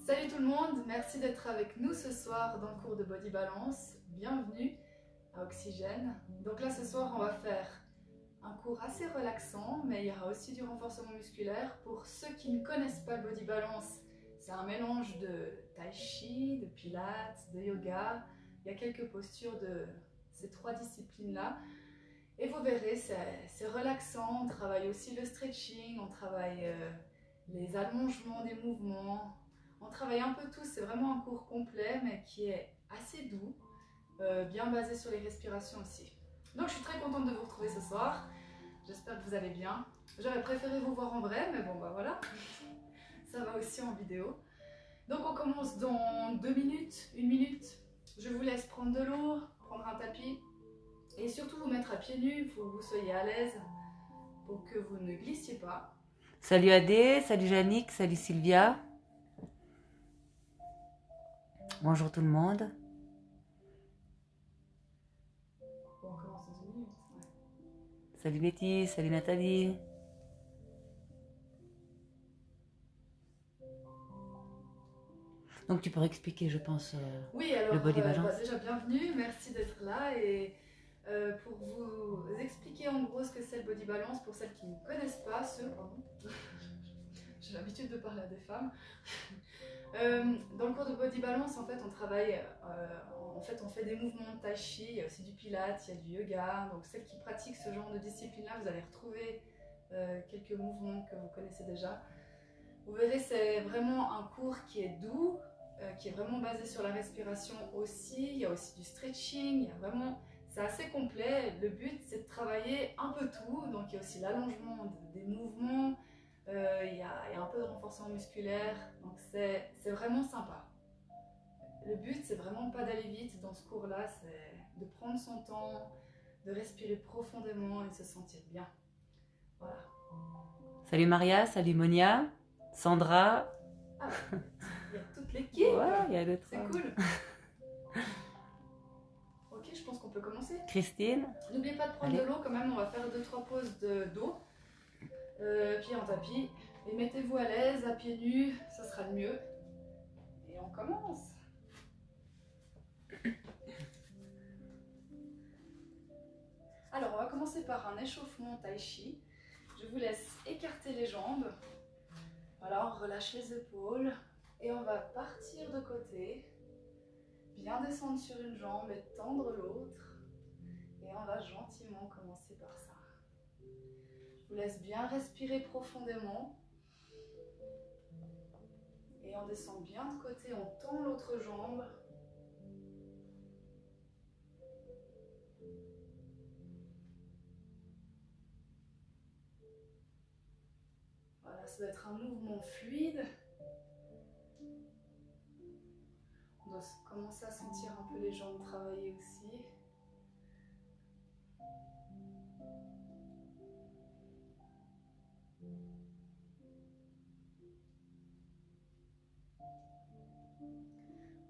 Salut tout le monde, merci d'être avec nous ce soir dans le cours de Body Balance. Bienvenue à Oxygène. Donc là ce soir on va faire un cours assez relaxant, mais il y aura aussi du renforcement musculaire. Pour ceux qui ne connaissent pas le Body Balance, c'est un mélange de tai chi, de pilates, de yoga. Il y a quelques postures de ces trois disciplines-là. Et vous verrez, c'est relaxant. On travaille aussi le stretching, on travaille les allongements des mouvements. On travaille un peu tout, c'est vraiment un cours complet, mais qui est assez doux, bien basé sur les respirations aussi. Donc je suis très contente de vous retrouver ce soir. J'espère que vous allez bien. J'aurais préféré vous voir en vrai, mais bon bah voilà, ça va aussi en vidéo. Donc on commence dans 2 minutes, 1 minute. Je vous laisse prendre de l'eau, prendre un tapis et surtout vous mettre à pieds nus. Il faut que vous soyez à l'aise pour que vous ne glissiez pas. Salut Adé, salut Yannick, salut Sylvia. Bonjour tout le monde. Bon, on commence dans 1 minute. Ouais. Salut Betty, salut Nathalie. Donc tu pourrais expliquer, je pense, Oui, alors le body balance. déjà bienvenue, merci d'être là et pour vous expliquer en gros ce que c'est le body balance pour celles qui ne connaissent pas, j'ai l'habitude de parler à des femmes. Dans le cours de body balance, en fait, on travaille, on fait des mouvements de tai chi, il y a aussi du pilates, il y a du yoga. Donc celles qui pratiquent ce genre de discipline-là, vous allez retrouver quelques mouvements que vous connaissez déjà. Vous verrez, c'est vraiment un cours qui est doux, qui est vraiment basé sur la respiration aussi. Il y a aussi du stretching, il y a vraiment, c'est assez complet. Le but, c'est de travailler un peu tout. Donc il y a aussi l'allongement des mouvements, il y a un peu de renforcement musculaire. Donc c'est vraiment sympa. Le but, c'est vraiment pas d'aller vite dans ce cours-là, c'est de prendre son temps, de respirer profondément et de se sentir bien. Voilà. Salut Maria, salut Monia, Sandra. Ah, il y a toute l'équipe. Ouais, il y a d'autres. C'est cool. Ok, je pense qu'on peut commencer. Christine. N'oubliez pas de prendre de l'eau quand même, on va faire 2-3 pauses d'eau. Pieds en tapis. Et mettez-vous à l'aise, à pieds nus, ça sera le mieux. Et on commence. Alors, on va commencer par un échauffement tai chi. Je vous laisse écarter les jambes. Voilà, on relâche les épaules. Et on va partir de côté. Bien descendre sur une jambe et tendre l'autre. Et on va gentiment commencer par ça. Je vous laisse bien respirer profondément. Et on descend bien de côté, on tend l'autre jambe. Voilà, ça doit être un mouvement fluide. On doit commencer à sentir un peu les jambes travailler aussi.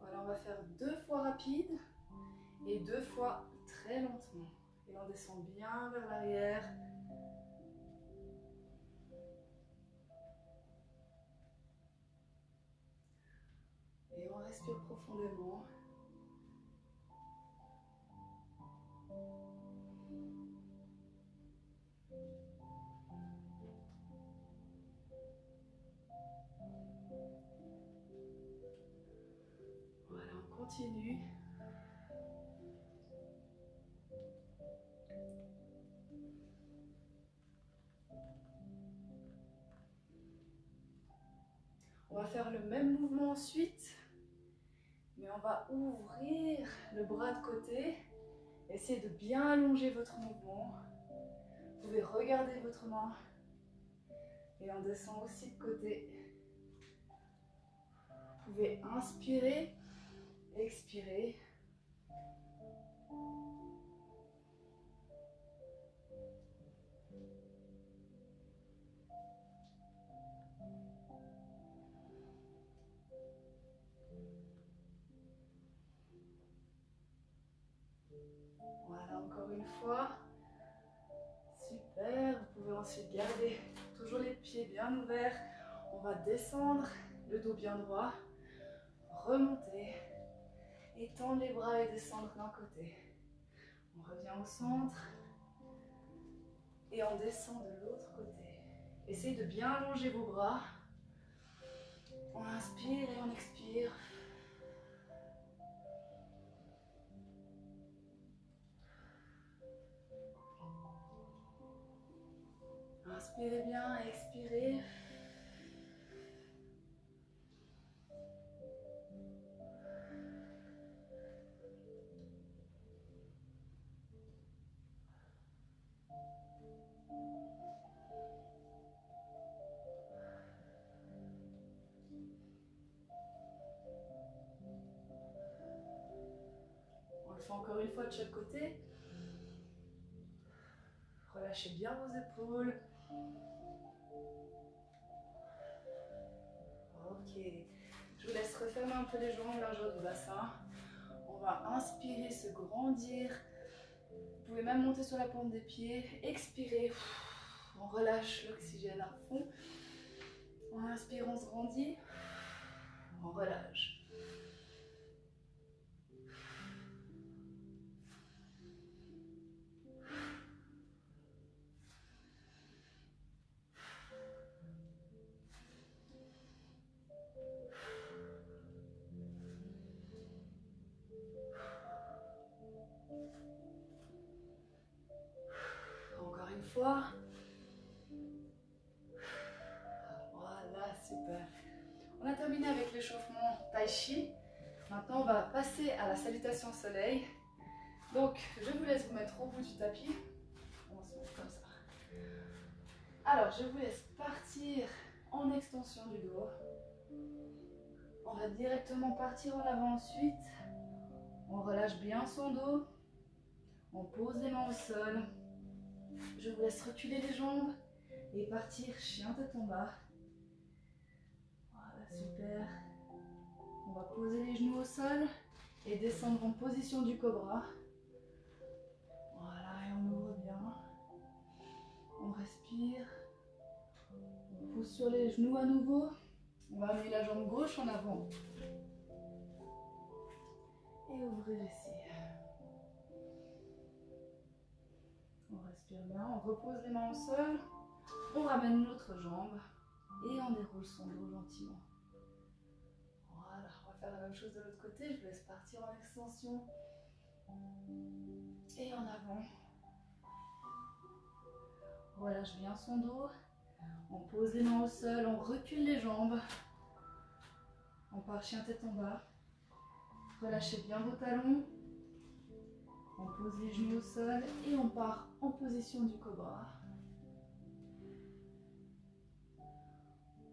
Voilà, on va faire 2 fois rapide et 2 fois très lentement. Et on descend bien vers l'arrière. Et on respire profondément. Voilà, on continue. On va faire le même mouvement ensuite, mais on va ouvrir le bras de côté. Essayez de bien allonger votre mouvement. Vous pouvez regarder votre main. Et on descend aussi de côté. Vous pouvez inspirer, expirer. Voilà, encore une fois. Super, vous pouvez ensuite garder toujours les pieds bien ouverts. On va descendre, le dos bien droit. remonter, étendre les bras et descendre d'un côté. On revient au centre et on descend de l'autre côté. Essayez de bien allonger vos bras. On inspire et on expire. Inspirez bien et expirez. On le fait encore une fois de chaque côté. Relâchez bien vos épaules. Ok. Je vous laisse refermer un peu les jambes, largeur du bassin. On va inspirer, se grandir. Vous pouvez même monter sur la pointe des pieds. Expirez. On relâche l'oxygène à fond. On inspire, on se grandit. On relâche. Encore une fois. Voilà, super. On a terminé avec l'échauffement Tai Chi. Maintenant, on va passer à la salutation soleil. Donc, je vous laisse vous mettre au bout du tapis. On va se mettre comme ça. Alors, je vous laisse partir en extension du dos. On va directement partir en avant ensuite. On relâche bien son dos. On pose les mains au sol. Je vous laisse reculer les jambes et partir chien tête en bas. Voilà, super. On va poser les genoux au sol et descendre en position du cobra. Voilà, et on ouvre bien. On respire. On pousse sur les genoux à nouveau. On va amener la jambe gauche en avant. Et ouvrir ici. On respire bien, on repose les mains au sol. On ramène l'autre jambe. Et on déroule son dos gentiment. Voilà, on va faire la même chose de l'autre côté. Je vous laisse partir en extension. Et en avant. On relâche bien son dos. On pose les mains au sol, on recule les jambes. On part chien tête en bas. Relâchez bien vos talons. On pose les genoux au sol et on part en position du cobra.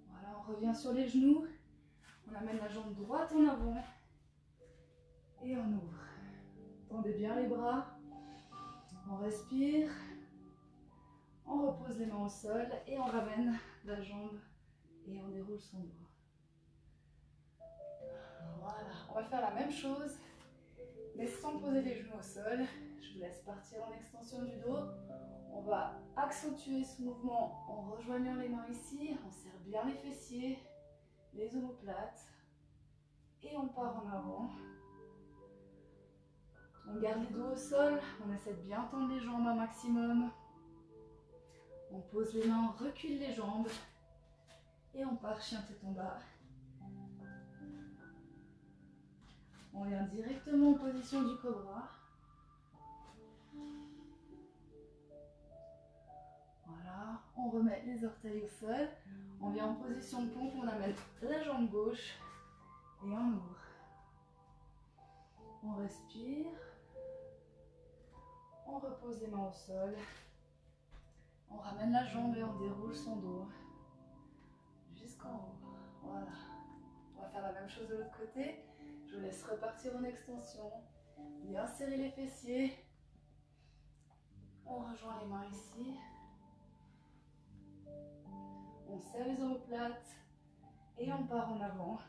Voilà, on revient sur les genoux. On amène la jambe droite en avant. Et on ouvre. Tendez bien les bras. On respire. On repose les mains au sol et on ramène la jambe et on déroule son dos. Voilà, on va faire la même chose, mais sans poser les genoux au sol. Je vous laisse partir en extension du dos. On va accentuer ce mouvement en rejoignant les mains ici. On serre bien les fessiers, les omoplates et on part en avant. On garde les dos au sol, on essaie de bien tendre les jambes un maximum. On pose les mains, on recule les jambes et on part chien tête en bas. On vient directement en position du cobra. Voilà, on remet les orteils au sol. On vient en position de pompe, on amène la jambe gauche et on ouvre. On respire. On repose les mains au sol. On ramène la jambe et on déroule son dos jusqu'en haut. Voilà. On va faire la même chose de l'autre côté. Je vous laisse repartir en extension. Bien serrer les fessiers. On rejoint les mains ici. On serre les omoplates et on part en avant.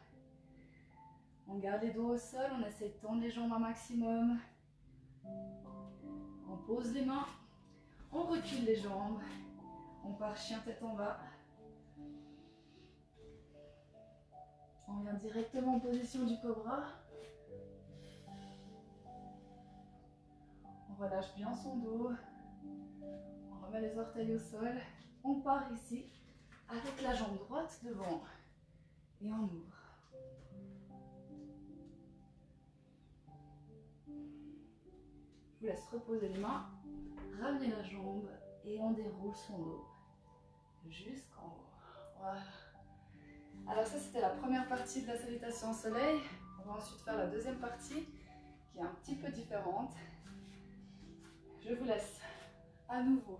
On garde les dos au sol, on essaie de tendre les jambes un maximum. On pose les mains, on recule les jambes. On part chien tête en bas. On On vient directement en position du cobra. On relâche bien son dos. On remet les orteils au sol. On part ici avec la jambe droite devant. Et on ouvre. Je vous laisse reposer les mains. Ramenez la jambe et on déroule son dos jusqu'en haut. Voilà. Alors ça, c'était la première partie de la salutation au soleil. On va ensuite faire la deuxième partie qui est un petit peu différente. Je vous laisse à nouveau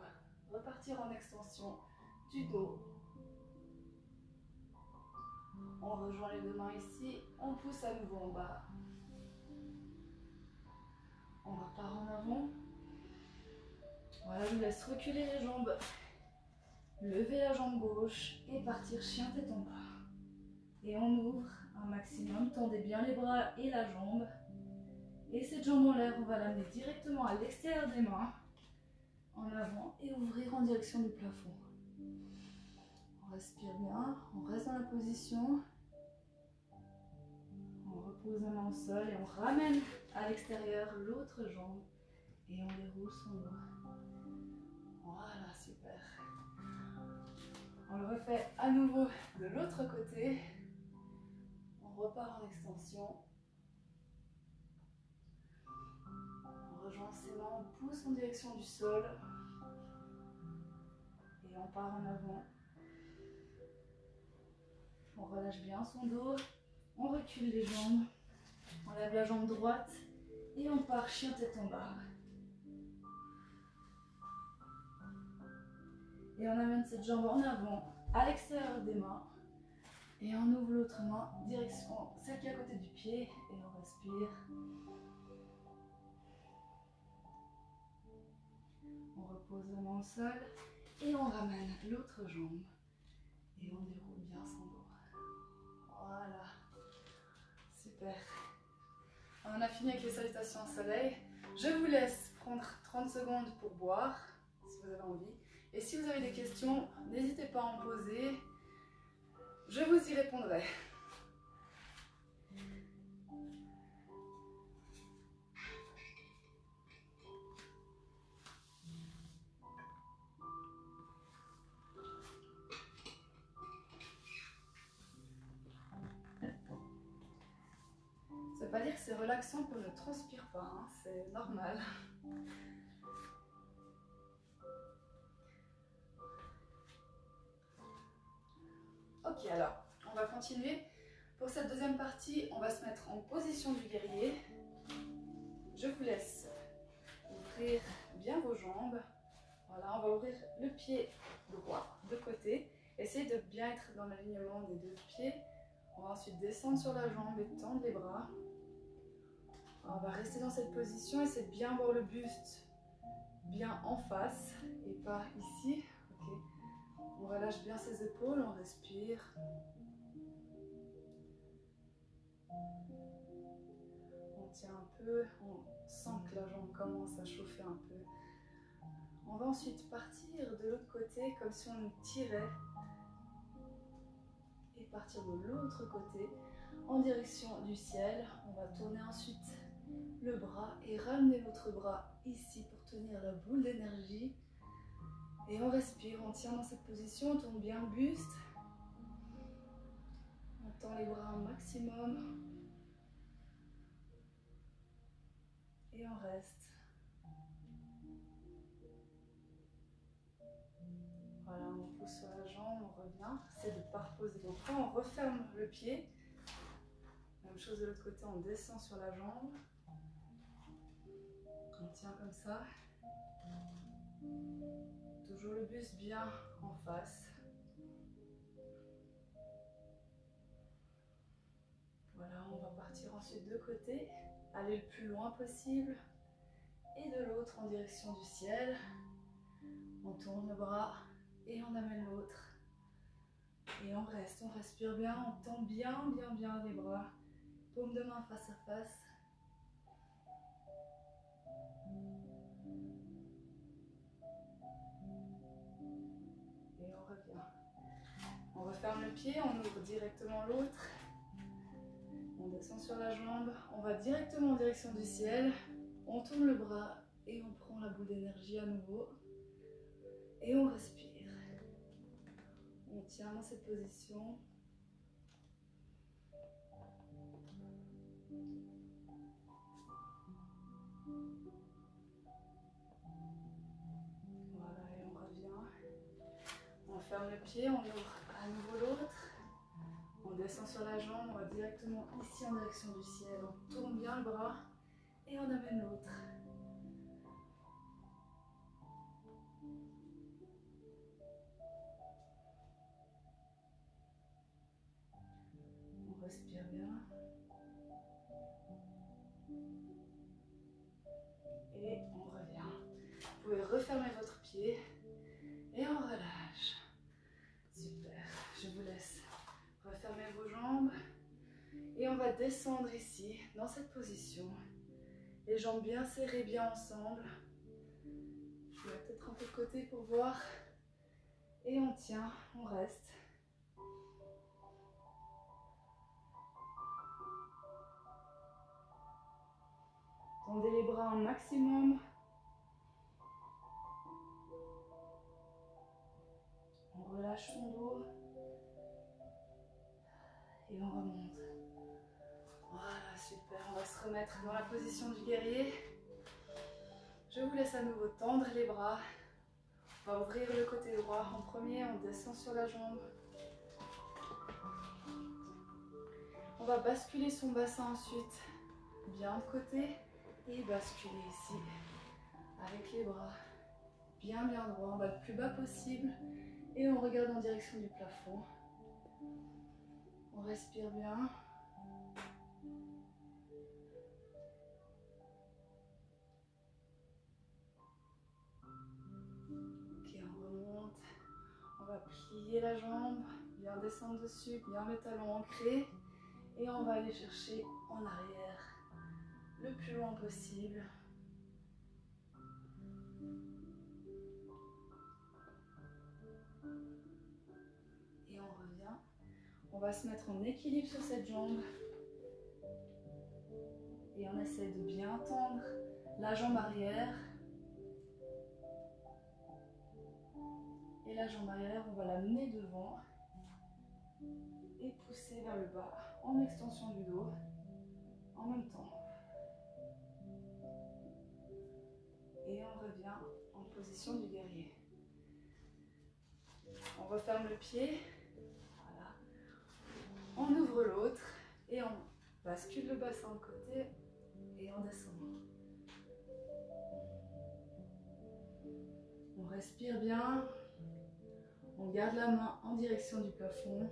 repartir en extension du dos. On rejoint les deux mains ici. On pousse à nouveau en bas. On repart en avant. Voilà, je vous laisse reculer les jambes. Lever la jambe gauche et partir chien tête en bas. Et on ouvre un maximum. Tendez bien les bras et la jambe. Et cette jambe en l'air, on va l'amener directement à l'extérieur des mains. En avant et ouvrir en direction du plafond. On respire bien. On reste dans la position. On repose la main au sol et on ramène à l'extérieur l'autre jambe. Et on déroule son dos. Voilà, super. On le refait à nouveau de l'autre côté. On repart en extension. On rejoint ses mains, on pousse en direction du sol. Et on part en avant. On relâche bien son dos. On recule les jambes. On lève la jambe droite. Et on part chien tête en bas. Et on amène cette jambe en avant, à l'extérieur des mains. Et on ouvre l'autre main, direction celle qui est à côté du pied. Et on respire. On repose la main au sol. Et on ramène l'autre jambe. Et on déroule bien son dos. Voilà. Super. On a fini avec les salutations au soleil. Je vous laisse prendre 30 secondes pour boire, si vous avez envie. Et si vous avez des questions, n'hésitez pas à en poser. Je vous y répondrai. Ça ne veut pas dire que c'est relaxant qu'on ne transpire pas, hein, c'est normal. Ok, alors, on va continuer. Pour cette deuxième partie, on va se mettre en position du guerrier. Je vous laisse ouvrir bien vos jambes. Voilà, on va ouvrir le pied droit de côté. Essayez de bien être dans l'alignement des deux pieds. On va ensuite descendre sur la jambe et tendre les bras. On va rester dans cette position, essayer de bien voir le buste bien en face et pas ici. Okay. On relâche bien ses épaules, on respire. On tient un peu, on sent que la jambe commence à chauffer un peu. On va ensuite partir de l'autre côté comme si on tirait et partir de l'autre côté en direction du ciel. On va tourner ensuite le bras et ramener l'autre bras ici pour tenir la boule d'énergie. Et on respire, on tient dans cette position, on tourne bien le buste. On tend les bras un maximum. Et on reste. Voilà, on pousse sur la jambe, on revient. C'est de ne pas reposer vos bras, on referme le pied. Même chose de l'autre côté, on descend sur la jambe. On tient comme ça. Toujours le buste bien en face. Voilà, on va partir ensuite de côté, aller le plus loin possible. Et de l'autre en direction du ciel. On tourne le bras et on amène l'autre. Et on reste, on respire bien, on tend bien les bras. Paume de main face à face. Et on revient. On referme le pied, on ouvre directement l'autre. descend sur la jambe, on va directement en direction du ciel, on tourne le bras et on prend la boule d'énergie à nouveau et on respire. On tient dans cette position. Voilà, et on revient. On ferme le pied, on ouvre à nouveau l'autre. On descend sur la jambe, on va directement ici en direction du ciel. On tourne bien le bras et on amène l'autre. On respire bien. Et on revient. Vous pouvez refermer votre pied et on relâche. Super, je vous laisse refermer vos jambes et on va descendre ici dans cette position. Les jambes bien serrées, bien ensemble. Je vais peut-être un peu de côté pour voir. Et on tient, on reste. Tendez les bras un maximum. On relâche son dos. Et on remonte. Voilà, super. On va se remettre dans la position du guerrier. Je vous laisse à nouveau tendre les bras. On va ouvrir le côté droit en premier. On descend sur la jambe. On va basculer son bassin ensuite. Bien de côté. Et basculer ici. Avec les bras bien droits. On va le plus bas possible. Et on regarde en direction du plafond. On respire bien. Ok, on remonte. On va plier la jambe, bien descendre dessus, bien le talon ancré. Et on va aller chercher en arrière le plus loin possible. Et on revient. On va se mettre en équilibre sur cette jambe. Et on essaie de bien tendre la jambe arrière. Et la jambe arrière, on va l'amener devant. Et pousser vers le bas en extension du dos en même temps. Et on revient en position du guerrier. On referme le pied. Voilà. On ouvre l'autre et on bascule le bassin de côté et on descend. On respire bien. On garde la main en direction du plafond.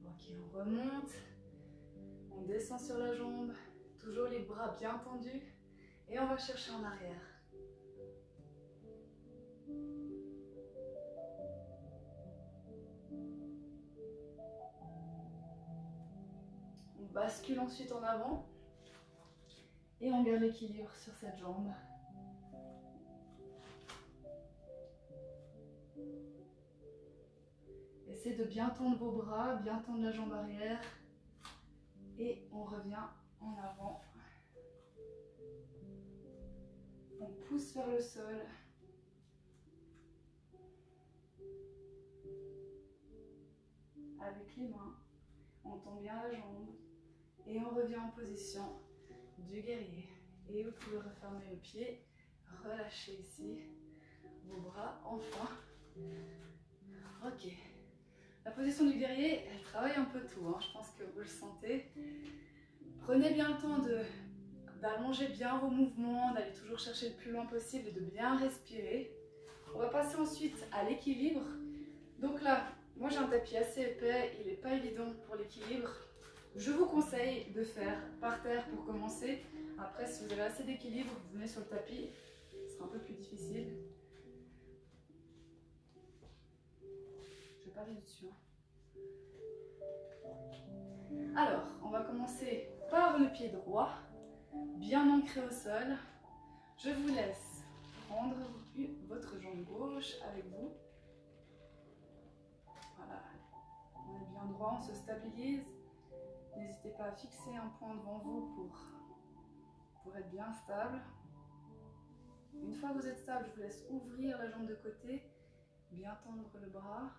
Ok, on remonte. On descend sur la jambe. Toujours les bras bien tendus. Et on va chercher en arrière. On bascule ensuite en avant. Et on garde l'équilibre sur cette jambe. Essayez de bien tendre vos bras, bien tendre la jambe arrière. Et on revient en avant. On pousse vers le sol. Avec les mains, on tend bien la jambe. Et on revient en position du guerrier. Et vous pouvez refermer le pied, relâcher ici vos bras, enfin. Ok. La position du guerrier, elle travaille un peu tout, hein. Je pense que vous le sentez. Prenez bien le temps d'allonger bien vos mouvements, d'aller toujours chercher le plus loin possible et de bien respirer. On va passer ensuite à l'équilibre. Donc là, moi j'ai un tapis assez épais, il n'est pas évident pour l'équilibre. Je vous conseille de faire par terre pour commencer. Après, si vous avez assez d'équilibre, vous venez sur le tapis. Ce sera un peu plus difficile. Je vais pas aller dessus. Alors, on va commencer par le pied droit, bien ancré au sol. Je vous laisse prendre votre jambe gauche avec vous. Voilà, on est bien droit, on se stabilise. N'hésitez pas à fixer un point devant vous pour être bien stable. Une fois que vous êtes stable, je vous laisse ouvrir la jambe de côté, bien tendre le bras.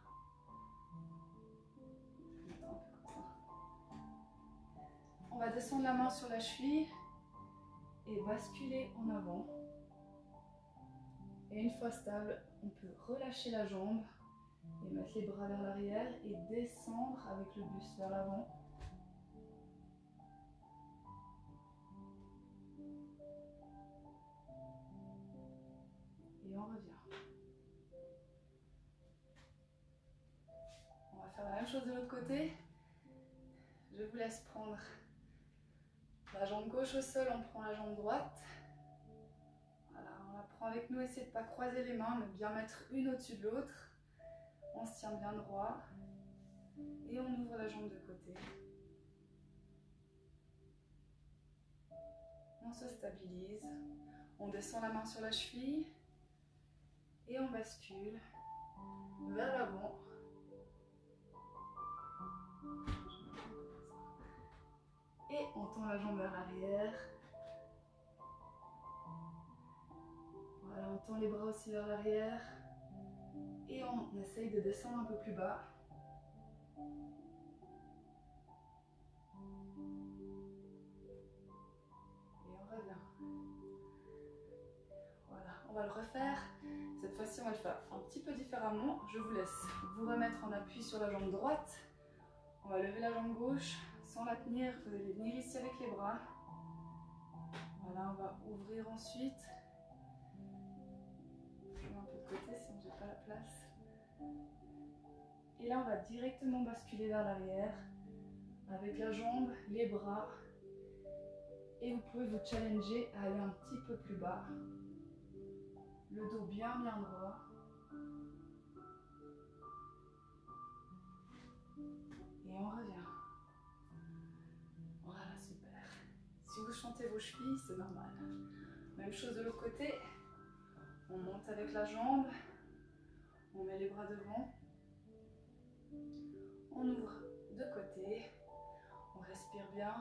Je vais mettre un peu comme ça. On va descendre la main sur la cheville et basculer en avant. Et une fois stable, on peut relâcher la jambe et mettre les bras vers l'arrière et descendre avec le buste vers l'avant. Et on revient. On va faire la même chose de l'autre côté. Je vous laisse prendre la jambe gauche au sol, on prend la jambe droite. Voilà, on la prend avec nous, essayez de ne pas croiser les mains, mais bien mettre une au-dessus de l'autre. On se tient bien droit. Et on ouvre la jambe de côté. On se stabilise. On descend la main sur la cheville. Et on bascule vers l'avant. Et on tend la jambe vers l'arrière. Voilà, on tend les bras aussi vers l'arrière. Et on essaye de descendre un peu plus bas. Et on revient. Voilà, on va le refaire. Cette fois-ci, on va le faire un petit peu différemment. Je vous laisse vous remettre en appui sur la jambe droite. On va lever la jambe gauche sans la tenir. Vous allez venir ici avec les bras. Voilà, on va ouvrir ensuite. Je mets un peu de côté sinon j'ai pas la place. Et là, on va directement basculer vers l'arrière avec la jambe, les bras. Et vous pouvez vous challenger à aller un petit peu plus bas. Le dos bien droit. Et on revient. Voilà, super. Si vous chantez vos chevilles, c'est normal. Même chose de l'autre côté. On monte avec la jambe. On met les bras devant. On ouvre de côté. On respire bien.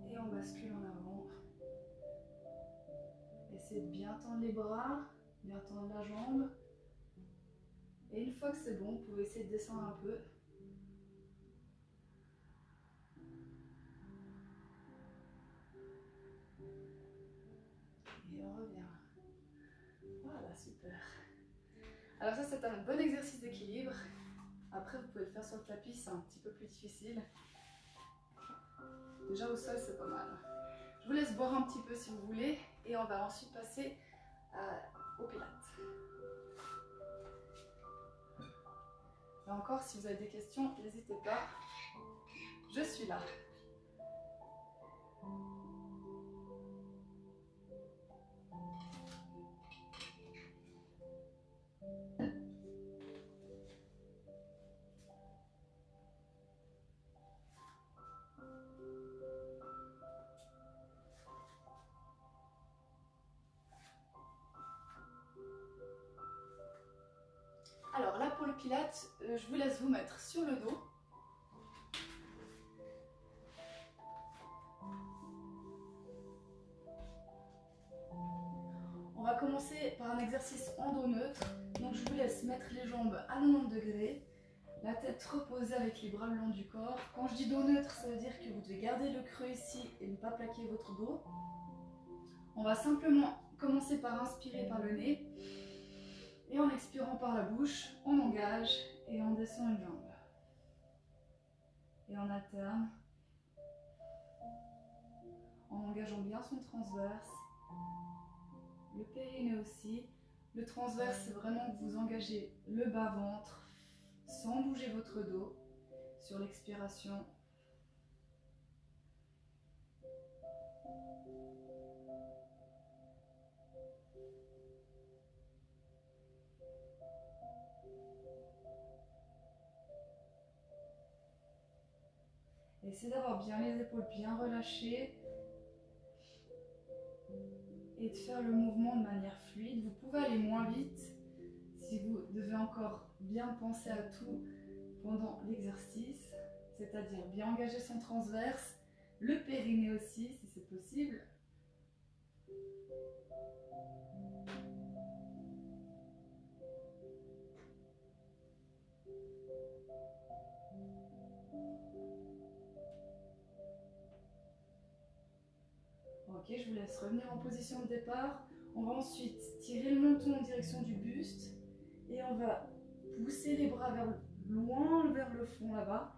Et on bascule en avant. Essayez de bien tendre les bras, bien tendre la jambe. Et une fois que c'est bon, vous pouvez essayer de descendre un peu. Et on revient. Voilà, super. Alors ça, c'est un bon exercice d'équilibre. Après, vous pouvez le faire sur le tapis, c'est un petit peu plus difficile. Déjà au sol, c'est pas mal. Je vous laisse boire un petit peu si vous voulez. Et on va ensuite passer au pilates. Là encore, si vous avez des questions, n'hésitez pas. Je suis là. Alors là, pour le pilates, je vous laisse vous mettre sur le dos. On va commencer par un exercice en dos neutre. Donc je vous laisse mettre les jambes à 90 degrés, la tête reposée avec les bras le long du corps. Quand je dis dos neutre, ça veut dire que vous devez garder le creux ici et ne pas plaquer votre dos. On va simplement commencer par inspirer par le nez. Et en expirant par la bouche, on engage et on descend une jambe. Et on alterne. En engageant bien son transverse. Le périnée aussi. Le transverse, c'est vraiment que vous engagez le bas-ventre sans bouger votre dos sur l'expiration. Essayez d'avoir bien les épaules bien relâchées et de faire le mouvement de manière fluide. Vous pouvez aller moins vite encore bien penser à tout pendant l'exercice, c'est-à-dire bien engager son transverse, le périnée aussi si c'est possible. Ok, je vous laisse revenir en position de départ. On va ensuite tirer le menton en direction du buste et on va pousser les bras vers loin vers le fond là-bas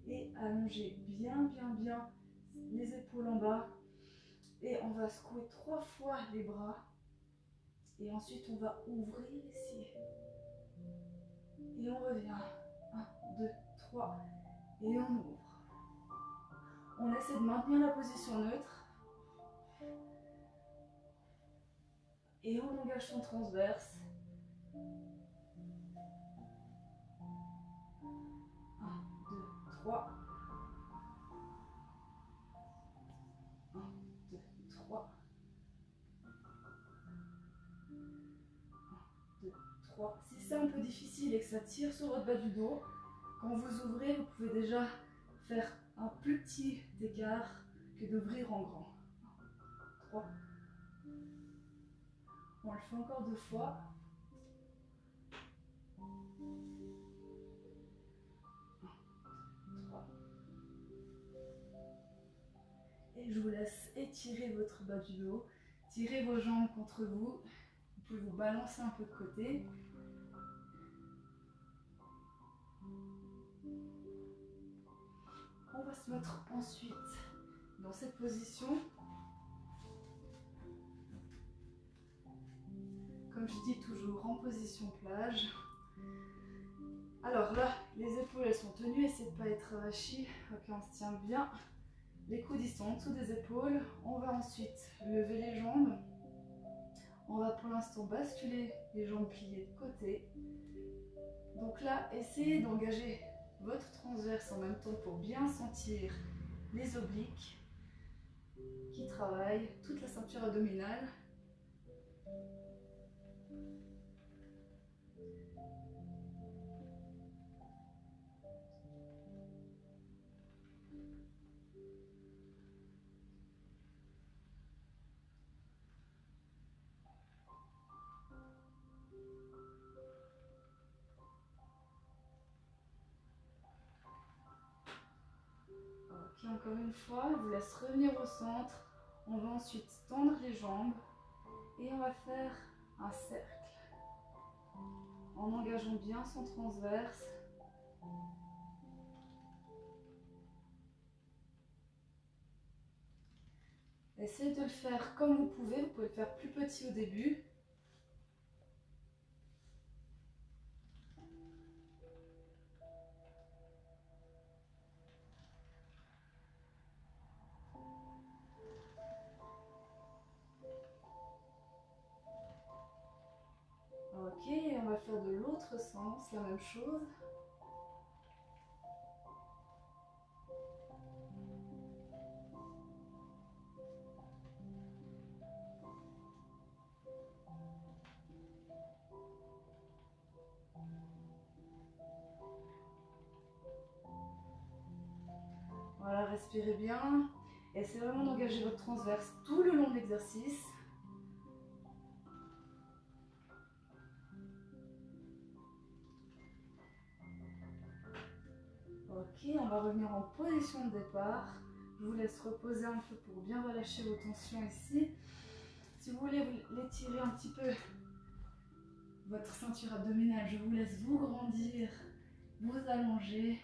et allonger bien les épaules en bas. Et on va secouer 3 fois les bras et ensuite on va ouvrir ici. Et on revient. 1, 2, 3 et on ouvre. On essaie de maintenir la position neutre. Et on engage son transverse. 1, 2, 3. 1, 2, 3. 1, 2, 3. Si c'est un peu difficile et que ça tire sur votre bas du dos, quand vous ouvrez, vous pouvez déjà faire un plus petit écart que d'ouvrir en grand. 1, 3. On le fait encore 2 fois. 1, 2, 3. Et je vous laisse étirer votre bas du dos. Tirez vos jambes contre vous. Vous pouvez vous balancer un peu de côté. On va se mettre ensuite dans cette position. Comme je dis toujours, en position plage. Alors là, les épaules elles sont tenues, essayez de ne pas être avachies. Ok, on se tient bien. Les coudes ils sont en dessous des épaules. On va ensuite lever les jambes. On va pour l'instant basculer les jambes pliées de côté. Donc là, essayez d'engager votre transverse en même temps pour bien sentir les obliques qui travaillent, toute la ceinture abdominale. Ok, encore une fois, je vous laisse revenir au centre. On va ensuite tendre les jambes et on va faire un cercle en engageant bien son transverse. Essayez de le faire comme vous pouvez le faire plus petit au début. Ok, et on va faire de l'autre sens la même chose. Voilà, respirez bien. Essayez vraiment d'engager votre transverse tout le long de l'exercice. Ok, on va revenir en position de départ. Je vous laisse reposer un peu pour bien relâcher vos tensions ici. Si vous voulez l'étirer un petit peu, votre ceinture abdominale, je vous laisse vous grandir, vous allonger.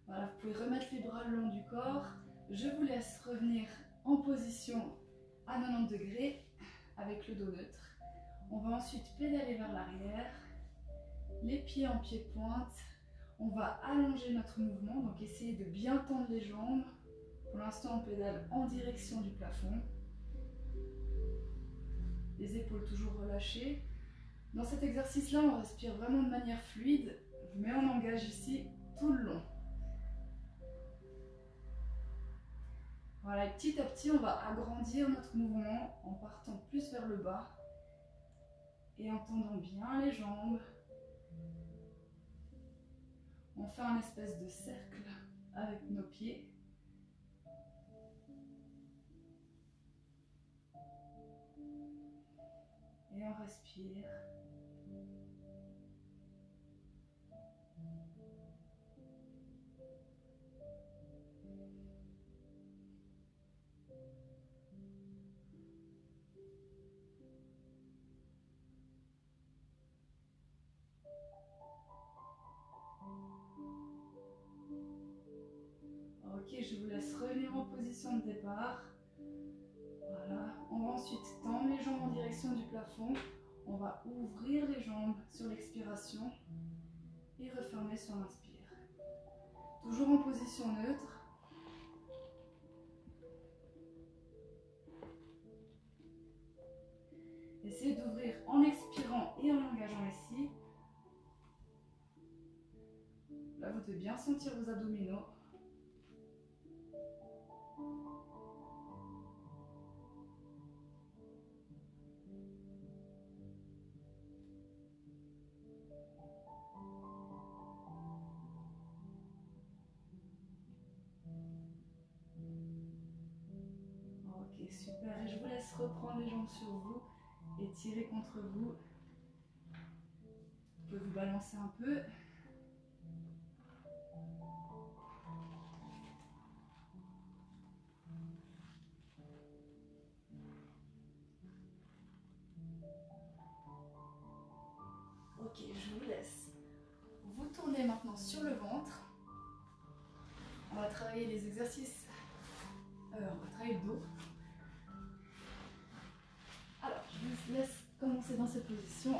Voilà, vous pouvez remettre les bras le long du corps. Je vous laisse revenir en position à 90 degrés avec le dos neutre. On va ensuite pédaler vers l'arrière, les pieds en pied-pointe. On va allonger notre mouvement, donc essayez de bien tendre les jambes. Pour l'instant, on pédale en direction du plafond. Les épaules toujours relâchées. Dans cet exercice-là, on respire vraiment de manière fluide, mais on engage ici tout le long. Voilà, et petit à petit, on va agrandir notre mouvement en partant plus vers le bas et en tendant bien les jambes. On fait un espèce de cercle avec nos pieds. Et on respire. Ok, je vous laisse revenir en position de départ. Voilà, on va ensuite tendre les jambes en direction du plafond. On va ouvrir les jambes sur l'expiration et refermer sur l'inspire. Toujours en position neutre. Essayez d'ouvrir en expirant et en engageant ici. Là, vous devez bien sentir vos abdominaux. Ok, super. Et je vous laisse reprendre les jambes sur vous et tirer contre vous. Vous pouvez vous balancer un peu. Ok, je vous laisse. Vous tournez maintenant sur le ventre. On va travailler les exercices. On va travailler le dos. Alors, je vous laisse commencer dans cette position.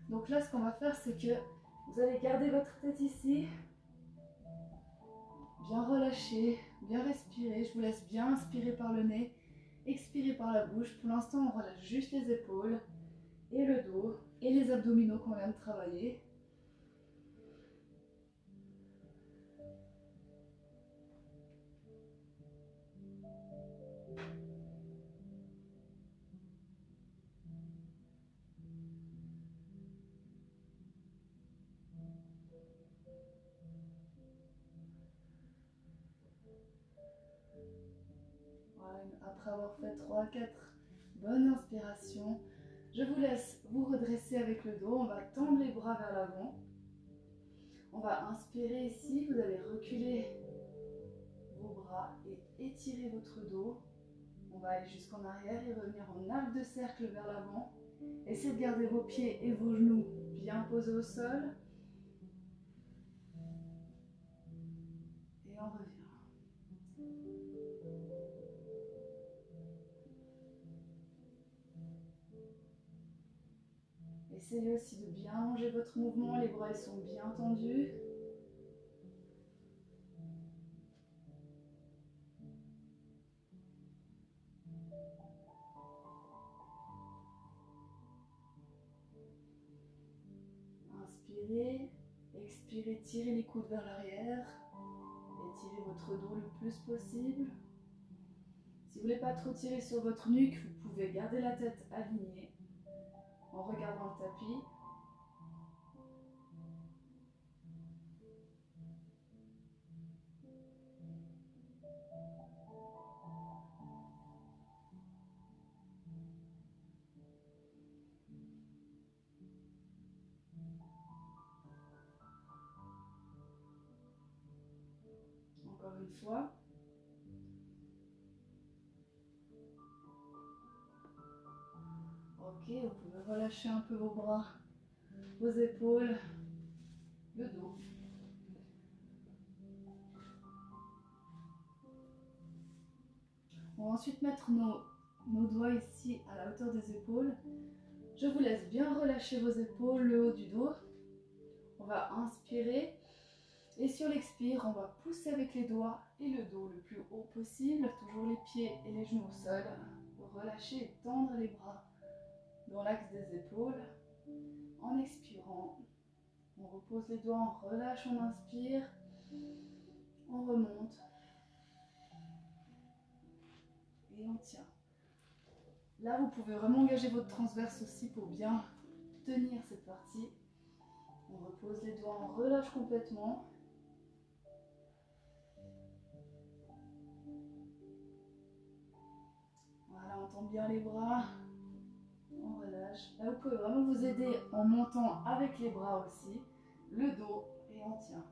Donc là, ce qu'on va faire, c'est que vous allez garder votre tête ici. Bien relâcher, bien respirer. Je vous laisse bien inspirer par le nez, expirer par la bouche. Pour l'instant, on relâche juste les épaules et le dos et les abdominaux qu'on vient de travailler. Voilà, après avoir fait 3 à 4 bonnes inspirations, je vous laisse vous redresser avec le dos. On va tendre les bras vers l'avant. On va inspirer ici, vous allez reculer vos bras et étirer votre dos. On va aller jusqu'en arrière et revenir en arc de cercle vers l'avant. Essayez de garder vos pieds et vos genoux bien posés au sol. Et on revient. Essayez aussi de bien allonger votre mouvement, les bras ils sont bien tendus. Inspirez, expirez, tirez les coudes vers l'arrière. Étirez votre dos le plus possible. Si vous ne voulez pas trop tirer sur votre nuque, vous pouvez garder la tête alignée en regardant le tapis. Encore une fois. Ok, vous pouvez relâcher un peu vos bras, vos épaules, le dos. On va ensuite mettre nos doigts ici à la hauteur des épaules. Je vous laisse bien relâcher vos épaules, le haut du dos. On va inspirer et sur l'expire, on va pousser avec les doigts et le dos le plus haut possible. Toujours les pieds et les genoux au sol. Relâcher et tendre les bras dans l'axe des épaules en expirant. On repose les doigts, on relâche, on inspire, on remonte et on tient. Là, vous pouvez vraiment engager votre transverse aussi pour bien tenir cette partie. On repose les doigts, on relâche complètement. Voilà, on tend bien les bras. On relâche. Là, vous pouvez vraiment vous aider en montant avec les bras aussi, le dos, et on tient.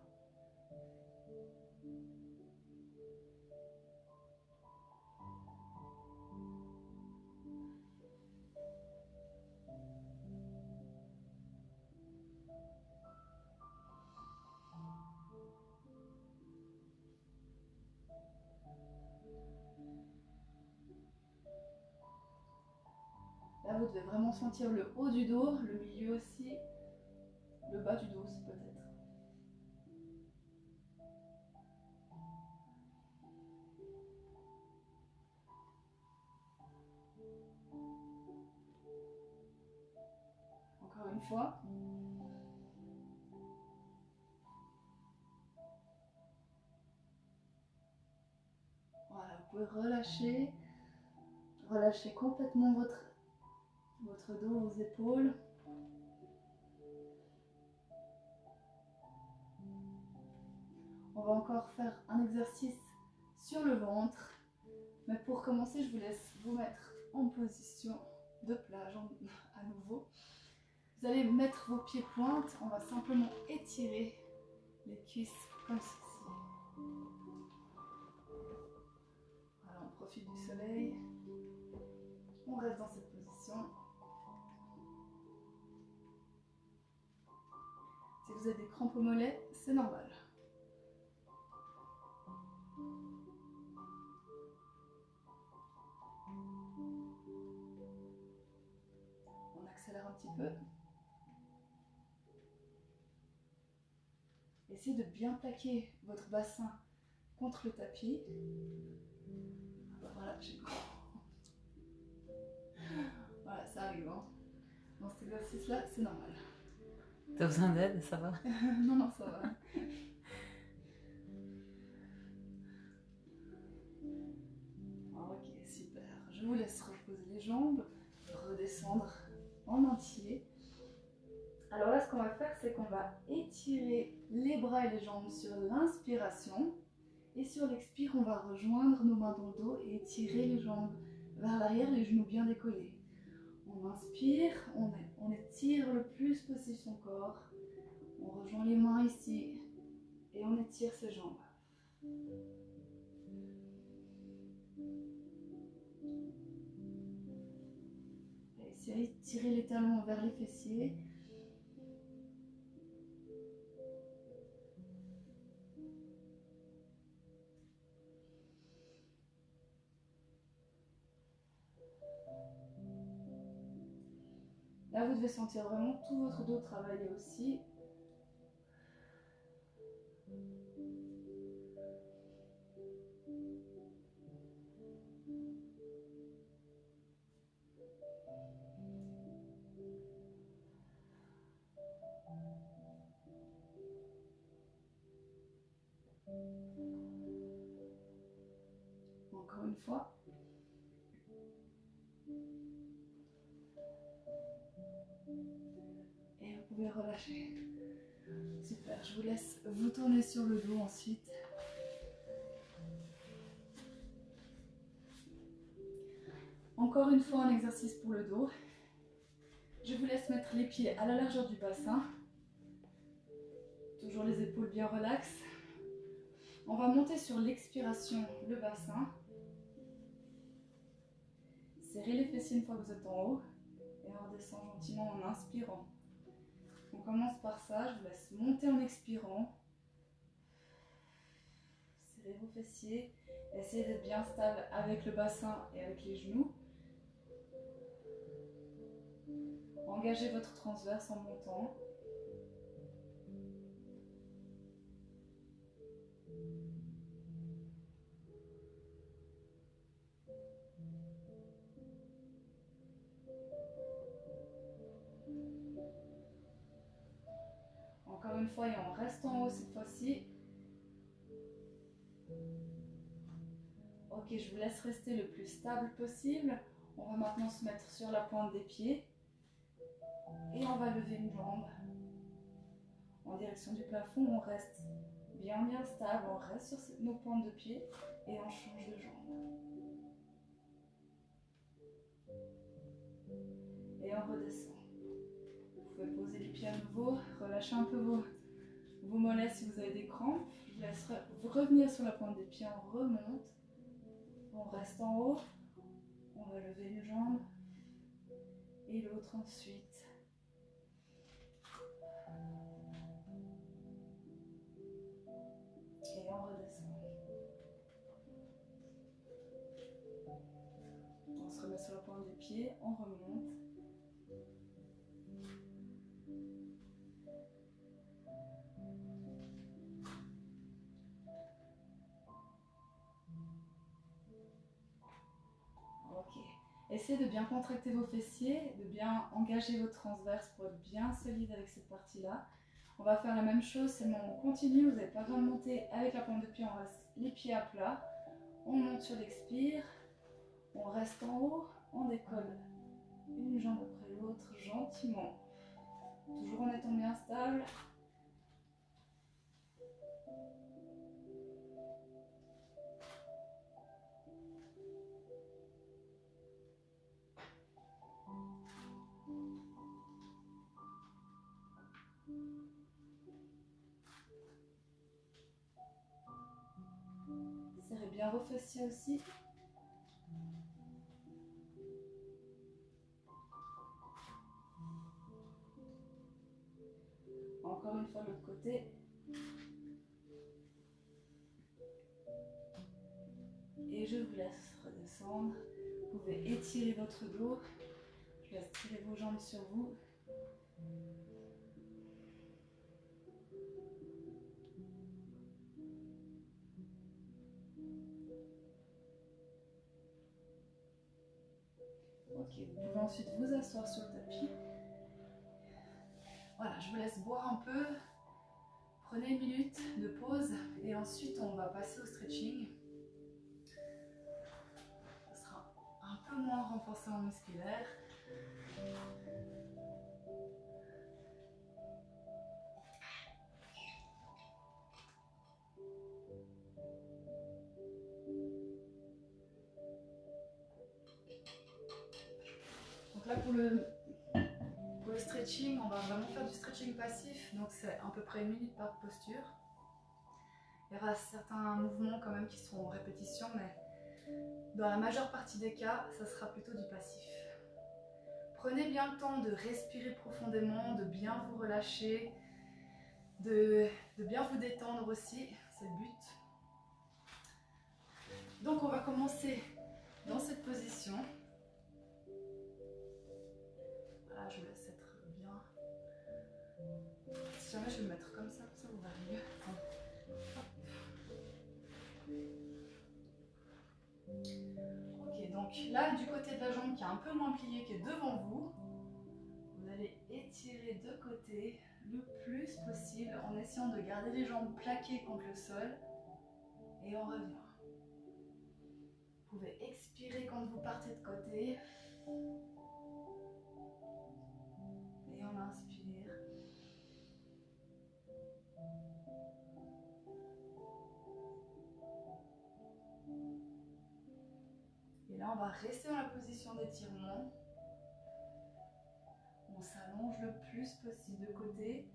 Là, vous devez vraiment sentir le haut du dos, le milieu aussi, le bas du dos aussi peut-être. Encore une fois. Voilà, vous pouvez relâcher. Relâchez complètement votre dos, vos épaules. On va encore faire un exercice sur le ventre. Mais pour commencer, je vous laisse vous mettre en position de plage à nouveau. Vous allez mettre vos pieds pointes. On va simplement étirer les cuisses comme ceci. Voilà, on profite du soleil. On reste dans cette position. Si vous avez des crampes au mollet, c'est normal. On accélère un petit peu. Essayez de bien plaquer votre bassin contre le tapis. Voilà, j'ai le Voilà, ça arrive. Hein. Dans cet exercice-là, c'est normal. T'as besoin d'aide, ça va? Non, non, ça va. Ok, super. Je vous laisse reposer les jambes, redescendre en entier. Alors là, ce qu'on va faire, c'est qu'on va étirer les bras et les jambes sur l'inspiration. Et sur l'expire, on va rejoindre nos mains dans le dos et étirer les jambes vers l'arrière, les genoux bien décollés. On inspire, on étire le plus possible son corps. On rejoint les mains ici et on étire ses jambes. Essayez de tirer les talons vers les fessiers. Là, vous devez sentir vraiment tout votre dos travailler aussi. Encore une fois. Et vous pouvez relâcher. Super, je vous laisse vous tourner sur le dos ensuite. Encore une fois, un exercice pour le dos. Je vous laisse mettre les pieds à la largeur du bassin. Toujours les épaules bien relaxes. On va monter sur l'expiration le bassin. Serrez les fessiers une fois que vous êtes en haut. Et on redescend gentiment en inspirant. On commence par ça, je vous laisse monter en expirant. Serrez vos fessiers. Essayez d'être bien stable avec le bassin et avec les genoux. Engagez votre transverse en montant. une fois et on reste en haut cette fois-ci. Ok, je vous laisse rester le plus stable possible. On va maintenant se mettre sur la pointe des pieds. Et on va lever une jambe en direction du plafond. On reste bien stable. On reste sur nos pointes de pied et on change de jambe. Et on redescend. Vous pouvez poser les pieds à nouveau. Relâchez un peu vos mollets si vous avez des crampes. Je vous laisse revenir sur la pointe des pieds. On remonte. On reste en haut. On va lever une jambe et l'autre ensuite. Et on redescend. On se remet sur la pointe des pieds, on remonte. Ok. Essayez de bien contracter vos fessiers, de bien engager vos transverses pour être bien solide avec cette partie-là. On va faire la même chose, seulement on continue, vous n'avez pas besoin de monter avec la pointe de pied, on reste les pieds à plat. On monte sur l'expire, on reste en haut, on décolle une jambe après l'autre, gentiment. Toujours en étant bien stable. Serrez bien vos fessiers aussi. Encore une fois, l'autre côté. Et je vous laisse redescendre. Vous pouvez étirer votre dos. Je laisse tirer vos jambes sur vous. Ok, vous pouvez ensuite vous asseoir sur le tapis. Voilà, je vous laisse boire un peu. Prenez une minute de pause et ensuite on va passer au stretching. Ce sera un peu moins renforcement musculaire. Donc là pour le stretching, on va vraiment faire du stretching passif, donc c'est à peu près 1 minute par posture. Il y aura certains mouvements quand même qui seront en répétition, mais dans la majeure partie des cas, ça sera plutôt du passif. Prenez bien le temps de respirer profondément, de bien vous relâcher, de bien vous détendre aussi, c'est le but. Donc on va commencer dans cette position. Voilà, je vous laisse être bien. Si jamais je vais me mettre comme ça vous verrez mieux. Ok, donc là, du côté de la jambe qui est un peu moins pliée que devant vous, vous allez étirer de côté le plus possible en essayant de garder les jambes plaquées contre le sol. Et on revient. Vous pouvez expirer quand vous partez de côté. Et on inspire. Et là, on va rester dans la position d'étirement. On s'allonge le plus possible de côté.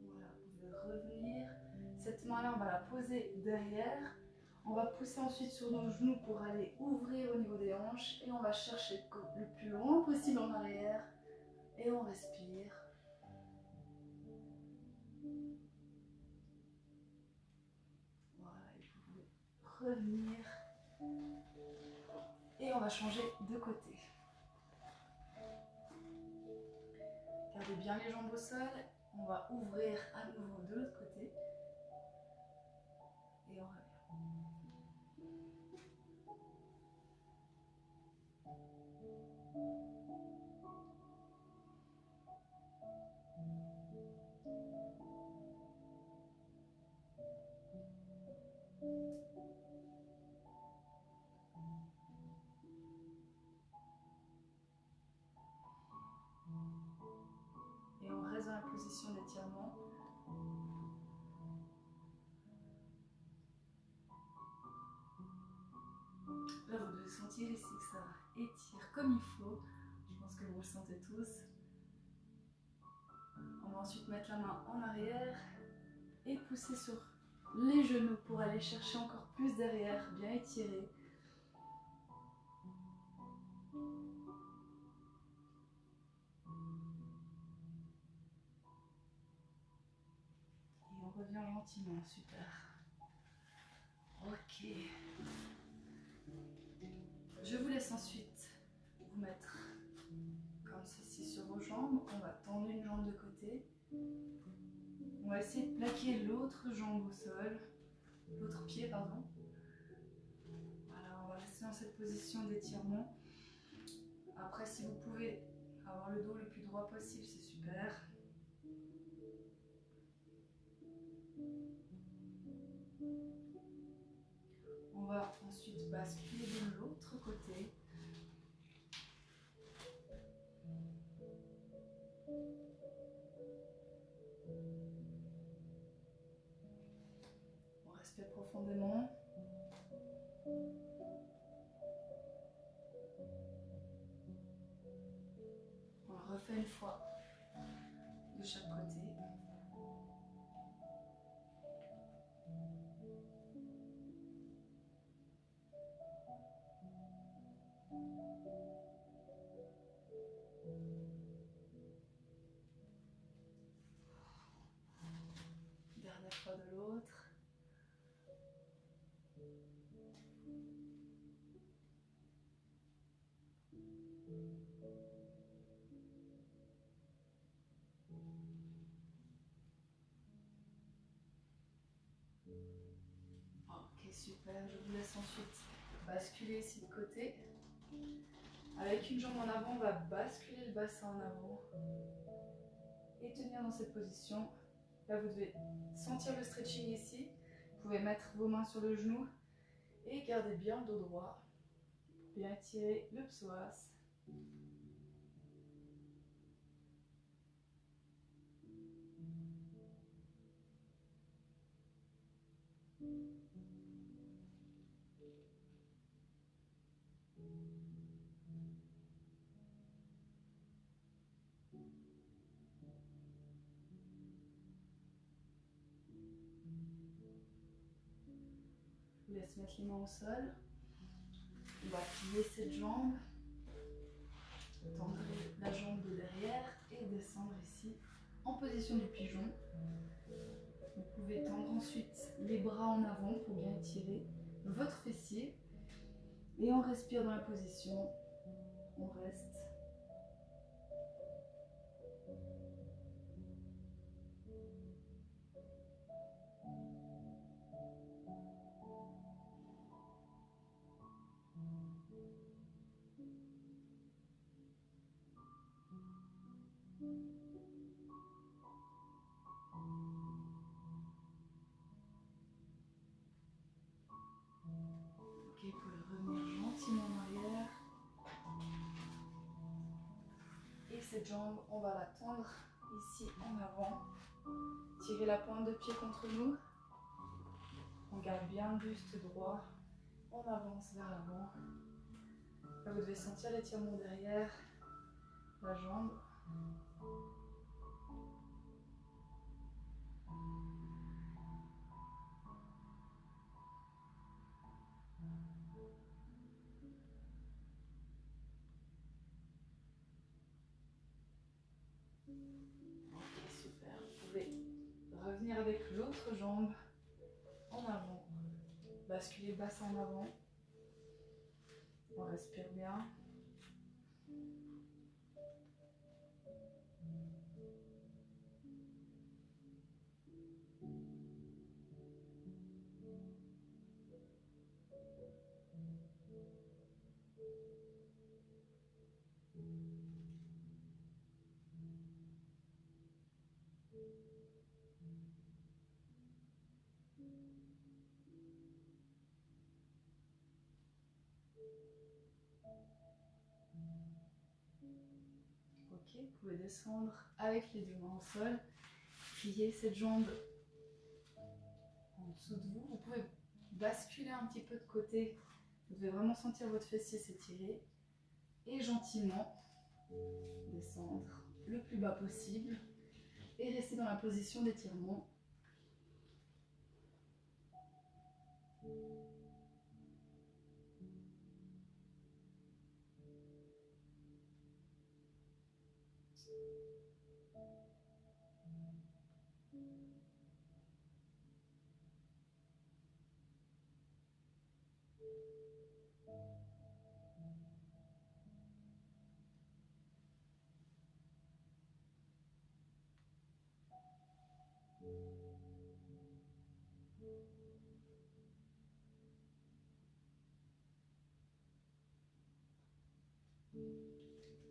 Voilà, vous pouvez revenir. Cette main-là, on va la poser derrière. On va pousser ensuite sur nos genoux pour aller ouvrir au niveau des hanches. Et on va chercher le plus loin possible en arrière. Et on respire. Voilà, et vous pouvez revenir. Et on va changer de côté. Gardez bien les jambes au sol. On va ouvrir à nouveau de l'autre côté. Et on revient. Et on reste dans la position d'étirement. Là, vous devez sentir ici que ça étire comme il faut. Je pense que vous le sentez tous. On va ensuite mettre la main en arrière et pousser sur les genoux pour aller chercher encore plus derrière, bien étirer. Et on revient gentiment, super. Ok. Je vous laisse ensuite vous mettre comme ceci sur vos jambes. On va tendre une jambe de côté. On va essayer de plaquer l'autre jambe au sol, l'autre pied, pardon. Voilà, on va rester dans cette position d'étirement. Après, si vous pouvez avoir le dos le plus droit possible, c'est super. On va ensuite basculer de l'autre côté. On respire profondément. On refait une fois de chaque côté. Dernière fois de l'autre. Ok, super. Je vous laisse ensuite basculer ici de côté. Avec une jambe en avant, on va basculer le bassin en avant et tenir dans cette position. Là, vous devez sentir le stretching ici. Vous pouvez mettre vos mains sur le genou et garder bien le dos droit. Bien étirer le psoas. Je vous laisse mettre les mains au sol. On va plier cette jambe, tendre la jambe de derrière et descendre ici en position du pigeon. Vous pouvez tendre ensuite les bras en avant pour bien étirer votre fessier. Et on respire dans la position. On reste. Ok, vous pouvez revenir gentiment en arrière. Et cette jambe, on va la tendre ici en avant. Tirez la pointe de pied contre nous. On garde bien le buste droit. On avance vers l'avant. Là, vous devez sentir l'étirement derrière la jambe. Ok, super. Vous pouvez revenir avec l'autre jambe en avant. Basculer le bassin en avant. On respire bien. vous pouvez descendre avec les deux mains au sol. Pliez cette jambe en dessous de vous. Vous pouvez basculer un petit peu de côté. Vous devez vraiment sentir votre fessier s'étirer. Et gentiment descendre le plus bas possible. Et rester dans la position d'étirement.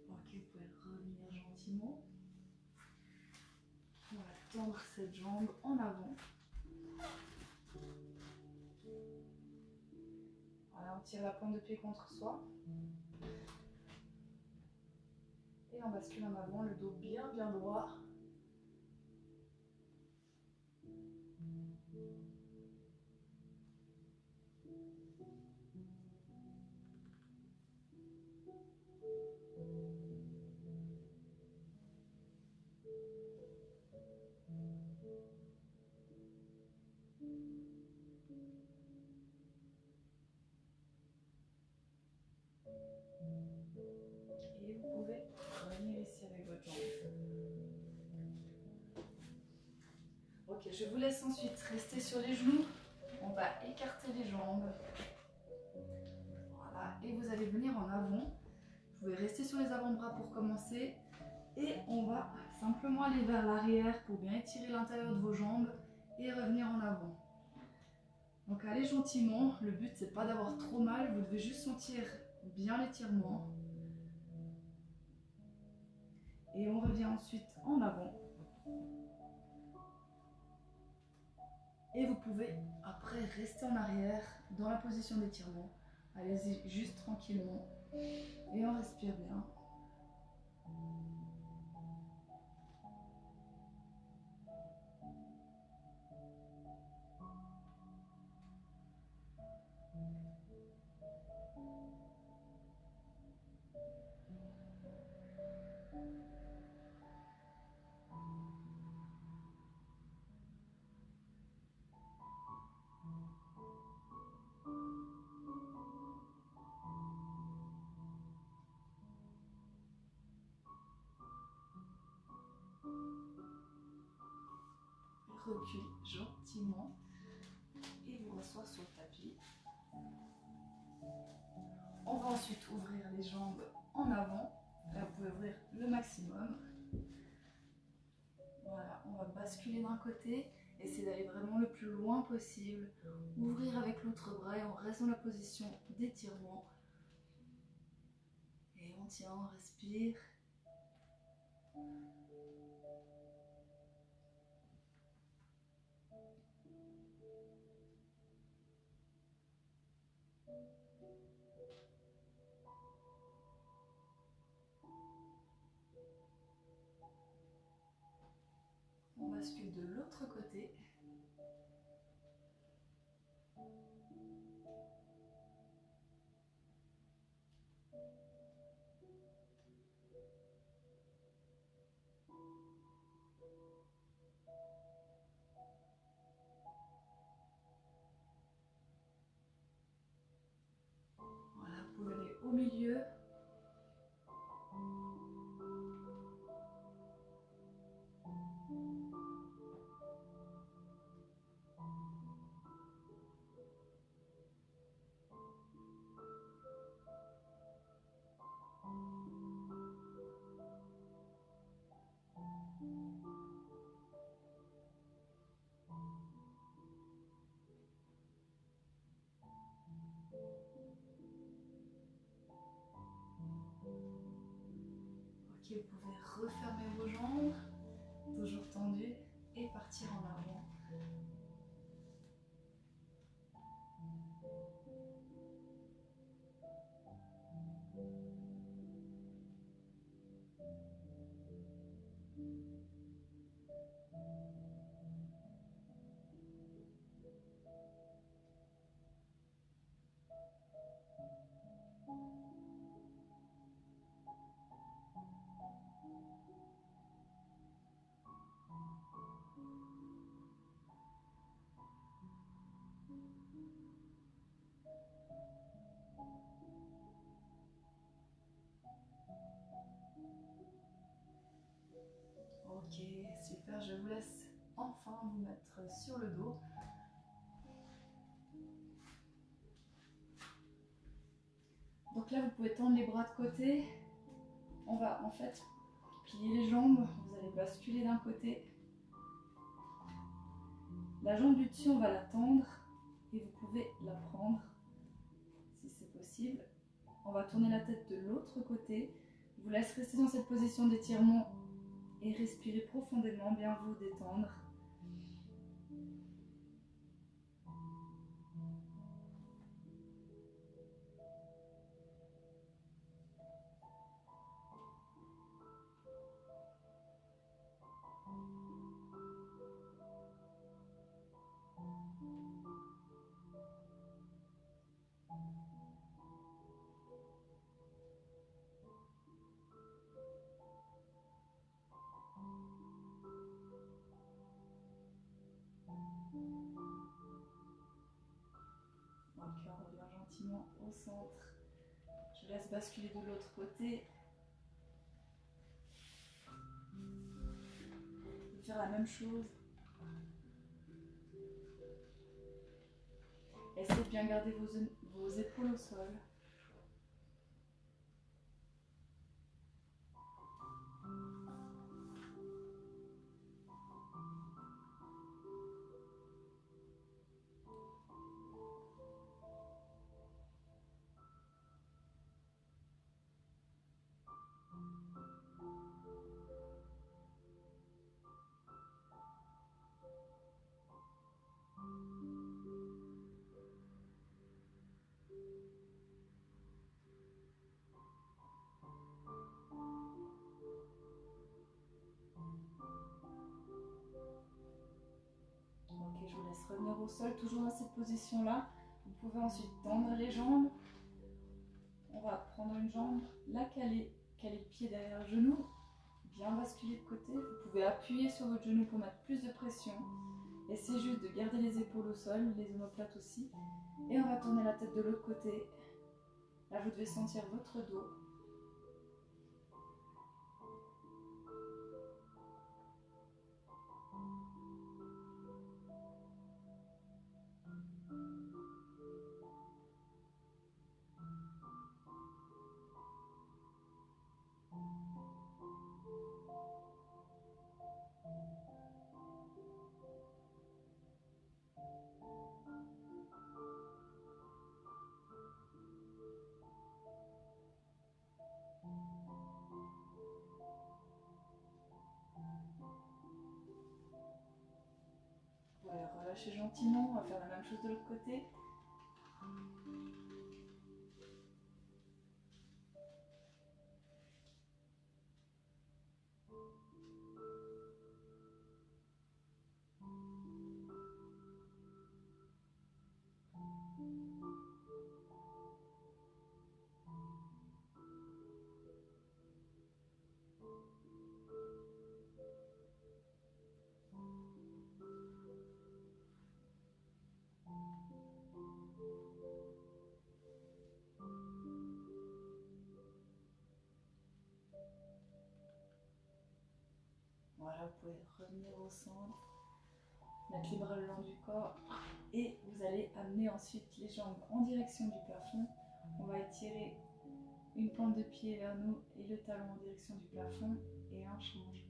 Ok, vous pouvez revenir gentiment. On va tendre cette jambe en avant. Voilà, on tire la pointe de pied contre soi. Et on bascule en avant, le dos bien droit. Et vous pouvez revenir ici avec votre jambe. Ok, je vous laisse ensuite rester sur les genoux. On va écarter les jambes. Voilà, et vous allez venir en avant. Vous pouvez rester sur les avant-bras pour commencer. Et on va simplement aller vers l'arrière pour bien étirer l'intérieur de vos jambes et revenir en avant. Donc allez gentiment, le but c'est pas d'avoir trop mal, vous devez juste sentir bien l'étirement. Et on revient ensuite en avant. Et vous pouvez après rester en arrière dans la position d'étirement. Allez-y juste tranquillement et on respire bien. Recule gentiment et vous rasseoir sur le tapis. On va ensuite ouvrir les jambes en avant. Là, vous pouvez ouvrir le maximum. Voilà, on va basculer d'un côté. Essayez d'aller vraiment le plus loin possible. Ouvrir avec l'autre bras et on reste dans la position d'étirement. Et on tient, on respire. On bascule de l'autre côté. Voilà, vous pouvez aller au milieu. Ok, vous pouvez refermer vos jambes, toujours tendues, et partir en avant. maintenant vous mettre sur le dos. Donc là, vous pouvez tendre les bras de côté. On va en fait plier les jambes. Vous allez basculer d'un côté. La jambe du dessus, on va la tendre et vous pouvez la prendre si c'est possible. On va tourner la tête de l'autre côté. Je vous laisse rester dans cette position d'étirement et respirer profondément, bien vous détendre. Ok, on revient gentiment au centre. Je laisse basculer de l'autre côté. Je vais faire la même chose. Essayez de bien garder vos épaules au sol. Ok, je vous laisse revenir au sol, toujours dans cette position-là. Vous pouvez ensuite tendre les jambes. On va prendre une jambe, la caler le pied derrière le genou, bien basculer de côté. Vous pouvez appuyer sur votre genou pour mettre plus de pression. Essayez juste de garder les épaules au sol, les omoplates aussi. Et on va tourner la tête de l'autre côté. Là, vous devez sentir votre dos. Vous pouvez relâcher gentiment, on va faire la même chose de l'autre côté. Voilà, vous pouvez revenir au centre, mettre les bras le long du corps et vous allez amener ensuite les jambes en direction du plafond. On va étirer une plante de pied vers nous et le talon en direction du plafond et on change.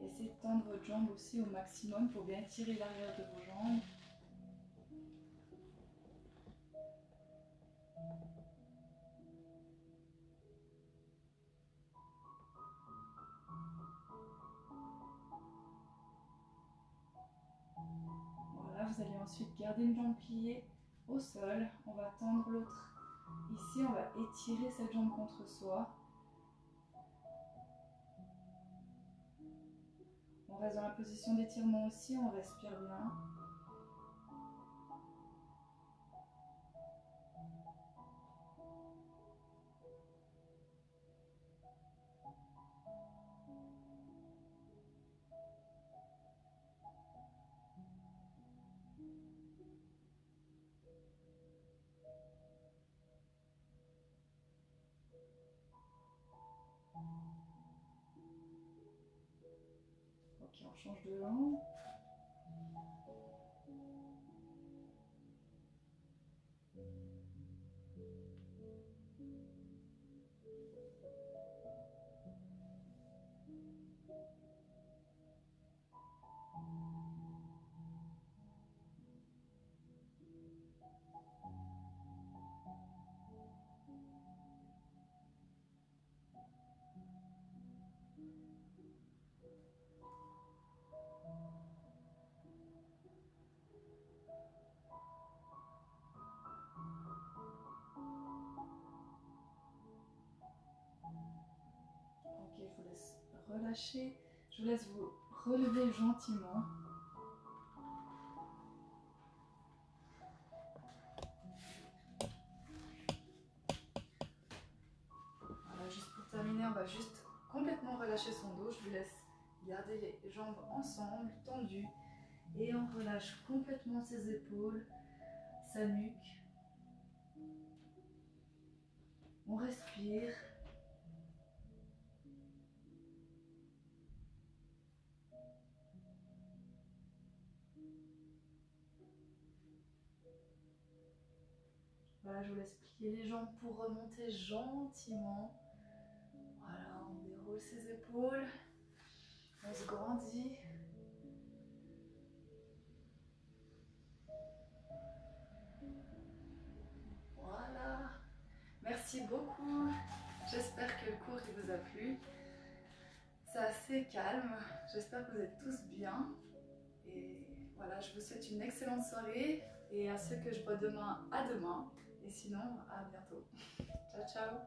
Essayez de tendre votre jambe aussi au maximum pour bien tirer l'arrière de vos jambes. Voilà, vous allez ensuite garder une jambe pliée au sol. On va tendre l'autre. Ici, on va étirer cette jambe contre soi. On reste dans la position d'étirement aussi, on respire bien. on change de langue. Ok, je vous laisse relâcher. Je vous laisse vous relever gentiment. Voilà, juste pour terminer, on va juste complètement relâcher son dos. Je vous laisse garder les jambes ensemble, tendues. Et on relâche complètement ses épaules, sa nuque. On respire. Voilà, je vous laisse plier les jambes pour remonter gentiment. Voilà, on déroule ses épaules. On se grandit. Voilà. Merci beaucoup. J'espère que le cours il vous a plu. C'est assez calme. J'espère que vous êtes tous bien. Et voilà, je vous souhaite une excellente soirée. Et à ceux que je vois demain, à demain. Et sinon, à bientôt. Ciao, ciao.